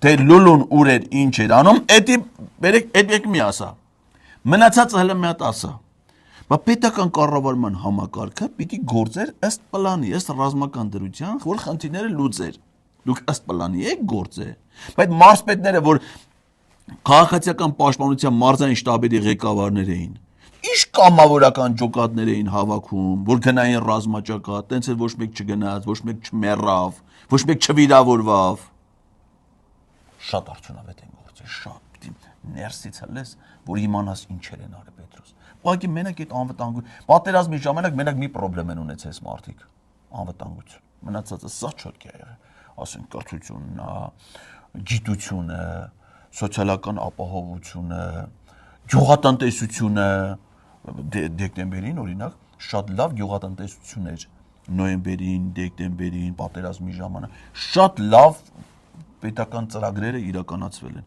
թե լուլուն ուր էր, ինչ էր անում, էդ մի ասա։ Մնացածը հələ մի հատ ասա։ Բայց պետական կառավարման համակարգը պիտի գործեր ըստ պլանի, ըստ ռազմական դրության, որ խնդիրները լուծեր։ Դուք ըստ պլանի եք գործել։ Բայց մարզպետները, որ քաղաքացիական պաշտպանության մարզային շտաբերի ղեկավարներ էին, ինչ կամավորական ջոկատներ էին հավաքում, որ գնային ռազմաճակատ, տենց էլ ոչ մեկ չգնաց, ոչ մեկ չմեռավ, ոչ մեկ չվիրավորվավ։ Շատ արդյունավետ են գործել, շատ պիտի ներսից հլես, որ իմանաս ինչեր են արել Պետրոս։ Ուղղակի մենակ այդ անվտանգություն, պատերազմի ժամանակ մենակ մի խնդրեմ են ունեցել մարդիկ, անվտանգություն։ Մնացածը սա չոք է եղել, ասենք կրթությունը, գիտությունը, սոցիալական ապահովությունը, գյուղատնտեսությունը, դեկտեմբերին օրինակ շատ լավ գյուղատնտեսություն էր, նոյեմբերին, դեկտեմբերին, պատերազմի ժամանակ շատ լավ պետական ծրագրերը իրականացվել են։